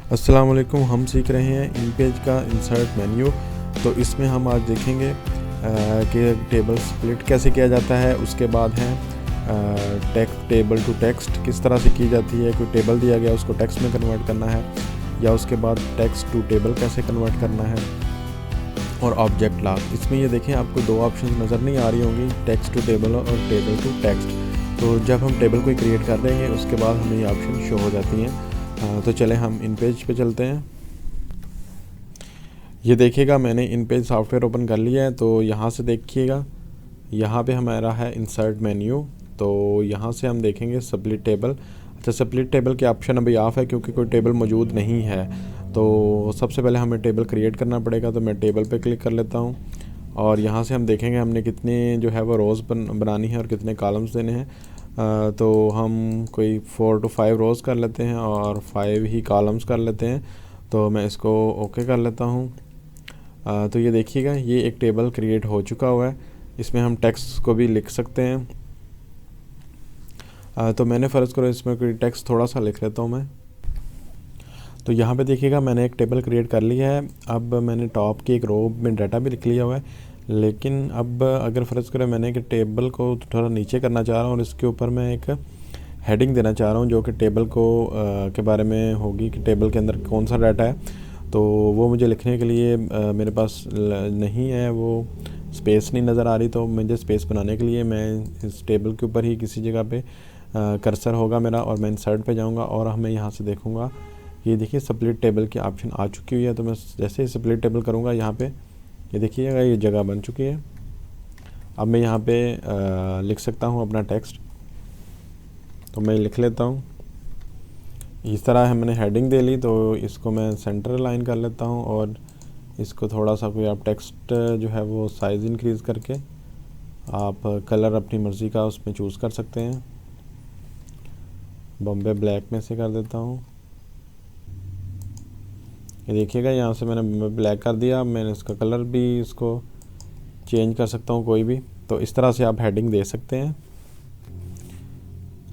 अस्सलाम वालेकुम। हम सीख रहे हैं इन पेज का इंसर्ट मेन्यू। तो इसमें हम आज देखेंगे कि टेबल स्प्लिट कैसे किया जाता है। उसके बाद है टेक्स्ट, टेबल टू टेक्स्ट किस तरह से की जाती है। कोई टेबल दिया गया उसको टेक्स्ट में कन्वर्ट करना है, या उसके बाद टेक्स्ट टू टेबल कैसे कन्वर्ट करना है, और ऑब्जेक्ट लॉक। इसमें ये देखें आपको दो ऑप्शन नज़र नहीं आ रही होंगी, टेक्स्ट टू टेबल और टेबल टू टेक्स्ट। तो जब हम टेबल को क्रिएट कर देंगे उसके बाद हमें ये ऑप्शन शो हो जाती हैं। तो चलें हम इन पेज पे चलते हैं। ये देखिएगा मैंने इन पेज सॉफ्टवेयर ओपन कर लिया है। तो यहाँ से देखिएगा, यहाँ पे हमारा है इंसर्ट मेन्यू। तो यहाँ से हम देखेंगे स्प्लिट टेबल। अच्छा, स्प्लिट टेबल के ऑप्शन अभी ऑफ है क्योंकि कोई टेबल मौजूद नहीं है। तो सबसे पहले हमें टेबल क्रिएट करना पड़ेगा। तो मैं टेबल पे क्लिक कर लेता हूँ और यहाँ से हम देखेंगे हमने कितने जो है वो रोज़ बनानी है और कितने कॉलम्स देने हैं। तो हम कोई 4 to 5 रोज़ कर लेते हैं और 5 ही कॉलम्स कर लेते हैं। तो मैं इसको ओके कर लेता हूँ। तो ये देखिएगा ये एक टेबल क्रिएट हो चुका हुआ है। इसमें हम टेक्स्ट को भी लिख सकते हैं। तो मैंने फ़र्ज़ करो इसमें कोई टेक्स्ट थोड़ा सा लिख लेता हूँ मैं। तो यहाँ पे देखिएगा मैंने एक टेबल क्रिएट कर लिया है। अब मैंने टॉप की एक रो में डाटा भी लिख लिया हुआ है, लेकिन अब अगर फ़र्ज़ करें मैंने कि टेबल को थोड़ा नीचे करना चाह रहा हूँ और इसके ऊपर मैं एक हेडिंग देना चाह रहा हूँ जो कि टेबल को के बारे में होगी कि टेबल के अंदर कौन सा डाटा है। तो वो मुझे लिखने के लिए मेरे पास नहीं है, वो स्पेस नहीं नज़र आ रही। तो मुझे स्पेस बनाने के लिए मैं इस टेबल के ऊपर ही किसी जगह पे कर्सर होगा मेरा और मैं इंसर्ट पे जाऊँगा और हमें यहाँ से देखूँगा। ये देखिए स्प्लिट टेबल की ऑप्शन आ चुकी हुई है। तो मैं जैसे ही स्प्लिट टेबल करूँगा यहाँ पे ये देखिएगा ये जगह बन चुकी है। अब मैं यहाँ पे लिख सकता हूँ अपना टेक्स्ट। तो मैं लिख लेता हूँ। इस तरह है मैंने हेडिंग दे ली। तो इसको मैं सेंटर लाइन कर लेता हूँ और इसको थोड़ा सा कोई आप टेक्स्ट जो है वो साइज़ इंक्रीज़ करके आप कलर अपनी मर्ज़ी का उसमें चूज़ कर सकते हैं। बॉम्बे ब्लैक में से कर देता हूँ। ये देखिएगा यहाँ से मैंने ब्लैक कर दिया। मैंने इसका कलर भी इसको चेंज कर सकता हूँ कोई भी। तो इस तरह से आप हेडिंग दे सकते हैं।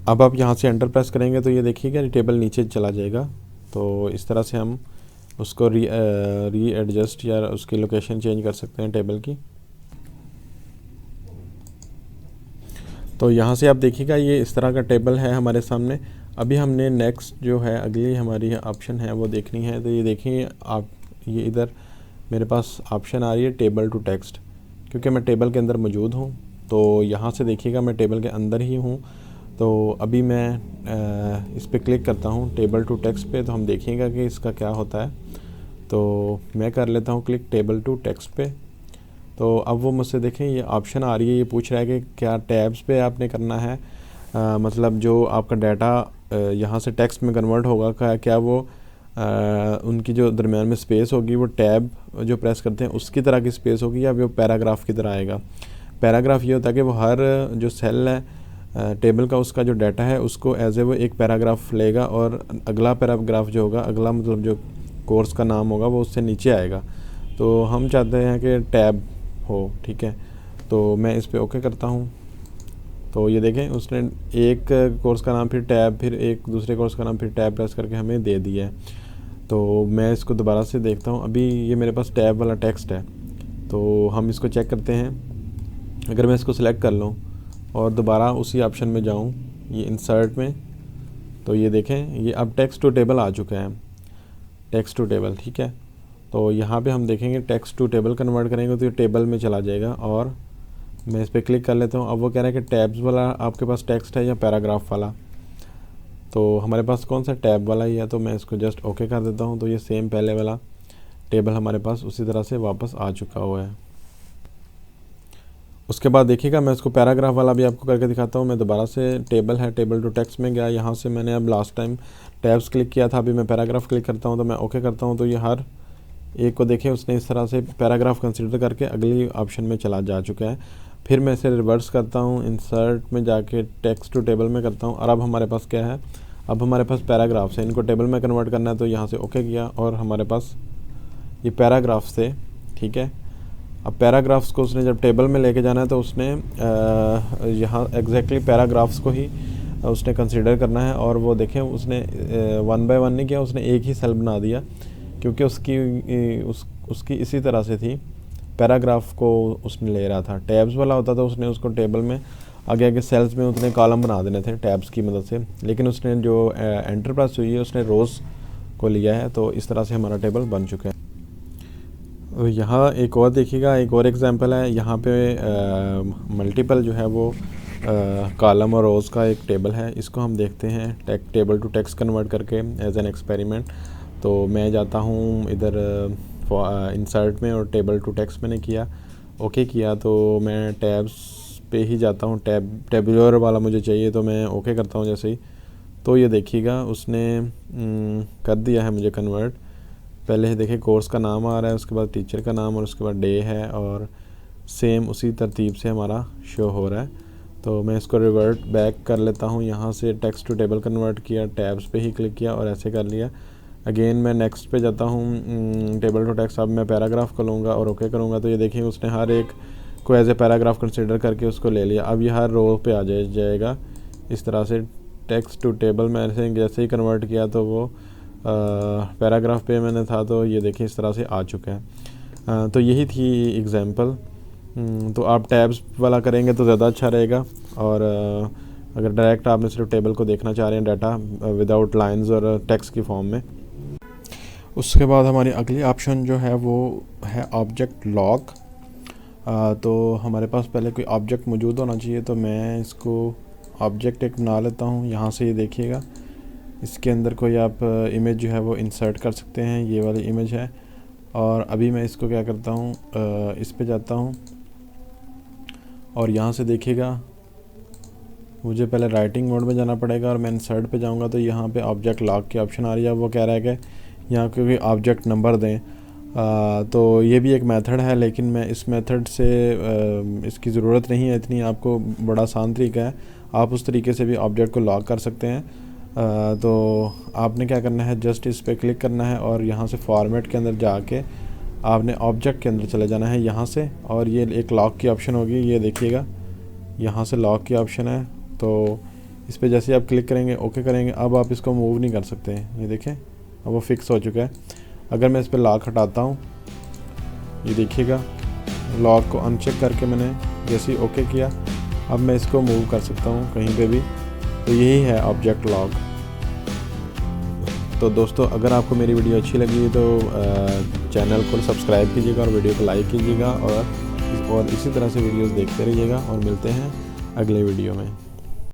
अब आप यहाँ से एंटर प्रेस करेंगे तो ये देखिएगा टेबल नीचे चला जाएगा। तो इस तरह से हम उसको री एडजस्ट या उसकी लोकेशन चेंज कर सकते हैं टेबल की। तो यहाँ से आप देखिएगा ये इस तरह का टेबल है हमारे सामने। अभी हमने नेक्स्ट जो है अगली हमारी ऑप्शन है वो देखनी है। तो ये देखिए आप ये इधर मेरे पास ऑप्शन आ रही है टेबल टू टेक्स्ट, क्योंकि मैं टेबल के अंदर मौजूद हूँ। तो यहाँ से देखिएगा मैं टेबल के अंदर ही हूँ। तो अभी मैं इस पर क्लिक करता हूँ टेबल टू टेक्स्ट पे। तो हम देखेंगे कि इसका क्या होता है। तो मैं कर लेता हूँ क्लिक टेबल टू टेक्स्ट पे। तो अब वो मुझसे देखें ये ऑप्शन आ रही है, ये पूछ रहा है कि क्या टैब्स पे आपने करना है। मतलब जो आपका डाटा यहाँ से टेक्स्ट में कन्वर्ट होगा क्या वो उनकी जो दरमियान में स्पेस होगी वो टैब जो प्रेस करते हैं उसकी तरह की स्पेस होगी या वो पैराग्राफ की तरह आएगा। पैराग्राफ ये होता है कि वो हर जो सेल है टेबल का उसका जो डाटा है उसको एज ए वो एक पैराग्राफ लेगा और अगला पैराग्राफ जो होगा, अगला मतलब जो कोर्स का नाम होगा वो उससे नीचे आएगा। तो हम चाहते हैं कि टैब हो, ठीक है। तो मैं इस पर ओके करता हूँ। तो ये देखें उसने एक कोर्स का नाम फिर टैब, फिर एक दूसरे कोर्स का नाम, फिर टैब प्रेस करके हमें दे दिया है। तो मैं इसको दोबारा से देखता हूँ। अभी ये मेरे पास टैब वाला टेक्स्ट है। तो हम इसको चेक करते हैं। अगर मैं इसको सिलेक्ट कर लूँ और दोबारा उसी ऑप्शन में जाऊँ ये इंसर्ट में, तो ये देखें ये अब टेक्स्ट टू टेबल आ चुका है, टेक्स्ट टू टेबल, ठीक है। तो यहाँ पे हम देखेंगे टेक्स्ट टू टेबल कन्वर्ट करेंगे तो ये टेबल में चला जाएगा। और मैं इस पर क्लिक कर लेता हूँ। अब वो कह रहा है कि टैब्स वाला आपके पास टेक्स्ट है या पैराग्राफ वाला। तो हमारे पास कौन सा टैब वाला ही है। तो मैं इसको जस्ट ओके कर देता हूँ। तो ये सेम पहले वाला टेबल हमारे पास उसी तरह से वापस आ चुका हुआ है। उसके बाद देखिएगा मैं इसको पैराग्राफ वाला भी आपको करके दिखाता हूँ। मैं दोबारा से टेबल है टेबल टू टेक्स्ट में गया। यहाँ से मैंने अब लास्ट टाइम टैब्स क्लिक किया था, अभी मैं पैराग्राफ क्लिक करता हूँ। तो मैं ओके करता हूँ। तो ये हर एक को देखें उसने इस तरह से पैराग्राफ कंसीडर करके अगली ऑप्शन में चला जा चुका है। फिर मैं इसे रिवर्स करता हूँ, इंसर्ट में जाके टेक्स्ट टू टेबल में करता हूँ। और अब हमारे पास क्या है, अब हमारे पास पैराग्राफ्स हैं, इनको टेबल में कन्वर्ट करना है। तो यहाँ से ओके किया और हमारे पास ये पैराग्राफ्स थे, ठीक है। अब पैराग्राफ्स को उसने जब टेबल में लेके जाना है तो उसने यहाँ एग्जैक्टली पैराग्राफ्स को ही उसने कंसीडर करना है। और वो देखें उसने 1 बाय 1 नहीं किया, उसने एक ही सेल बना दिया, क्योंकि उसकी इसी तरह से थी, पैराग्राफ को उसने ले रहा था। टैब्स वाला होता तो उसने उसको टेबल में आगे आगे सेल्स में उतने कॉलम बना देने थे टैब्स की मदद से, लेकिन उसने जो एंटर प्रेस हुई है उसने रोज़ को लिया है। तो इस तरह से हमारा टेबल बन चुका है। यहाँ एक और देखिएगा, एक और एग्जांपल है। यहाँ पे मल्टीपल जो है वो कॉलम और रोज़ का एक टेबल है। इसको हम देखते हैं टेबल टू टेक्स्ट कन्वर्ट करके एज एन एक्सपेरिमेंट। तो मैं जाता हूँ इधर इंसर्ट में और टेबल टू टेक्स्ट मैंने किया, ओके किया। तो मैं टैब्स पे ही जाता हूँ, टेबुलर वाला मुझे चाहिए, तो मैं ओके करता हूँ जैसे ही। तो ये देखिएगा उसने कर दिया है मुझे कन्वर्ट। पहले देखिए कोर्स का नाम आ रहा है, उसके बाद टीचर का नाम और उसके बाद डे है, और सेम उसी तरतीब से हमारा शो हो रहा है। तो मैं इसको रिवर्ट बैक कर लेता हूँ, यहाँ से टेक्स्ट टू टेबल कन्वर्ट किया, टैब्स पे ही क्लिक किया और ऐसे कर लिया। अगेन मैं नेक्स्ट पे जाता हूँ, टेबल टू टेक्स्ट। अब मैं पैराग्राफ को लूँगा और ओके करूँगा। तो ये देखिए उसने हर एक को एज ए पैराग्राफ कंसिडर करके उसको ले लिया। अब ये हर रो पे आ जाएगा इस तरह से। टेक्स्ट टू टेबल मैंने जैसे ही कन्वर्ट किया तो वो पैराग्राफ पे मैंने था, तो ये देखिए इस तरह से आ चुका है। तो यही थी एग्जांपल। तो आप टैब्स वाला करेंगे तो ज़्यादा अच्छा रहेगा। और अगर डायरेक्ट आपने सिर्फ टेबल को देखना चाह रहे हैं डाटा विदाउट लाइंस और टेक्स्ट की फॉर्म में। उसके बाद हमारी अगली ऑप्शन जो है वो है ऑब्जेक्ट लॉग। तो हमारे पास पहले कोई ऑब्जेक्ट मौजूद होना चाहिए। तो मैं इसको ऑब्जेक्ट एक बना लेता हूँ। यहाँ से ये देखिएगा इसके अंदर कोई आप इमेज जो है वो इंसर्ट कर सकते हैं। ये वाली इमेज है। और अभी मैं इसको क्या करता हूँ, इस पे जाता हूँ और यहाँ से देखिएगा मुझे पहले राइटिंग मोड में जाना पड़ेगा और मैं इंसर्ट पे जाऊँगा। तो यहाँ पे ऑब्जेक्ट लॉग की ऑप्शन आ रही है। वो कह रहा है कि यहाँ क्योंकि ऑब्जेक्ट नंबर दें। तो ये भी एक मेथड है, लेकिन मैं इस मेथड से इसकी ज़रूरत नहीं है इतनी। आपको बड़ा आसान तरीका है, आप उस तरीके से भी ऑब्जेक्ट को लॉग कर सकते हैं। तो आपने क्या करना है, जस्ट इस पर क्लिक करना है और यहाँ से फॉर्मेट के अंदर जाके आपने ऑब्जेक्ट के अंदर चले जाना है यहाँ से। और ये एक लॉक की ऑप्शन होगी, ये देखिएगा यहाँ से लॉक की ऑप्शन है। तो इस पर जैसे आप क्लिक करेंगे, ओके करेंगे, अब आप इसको मूव नहीं कर सकते। ये देखें अब वो फिक्स हो चुका है। अगर मैं इस पर लॉक हटाता हूँ, ये देखिएगा लॉक को अनचेक करके मैंने जैसे ही ओके किया, अब मैं इसको मूव कर सकता हूँ कहीं पे भी। तो यही है ऑब्जेक्ट लॉग। तो दोस्तों अगर आपको मेरी वीडियो अच्छी लगी तो चैनल को सब्सक्राइब कीजिएगा और वीडियो को लाइक कीजिएगा और इसी तरह से वीडियोस देखते रहिएगा। और मिलते हैं अगले वीडियो में।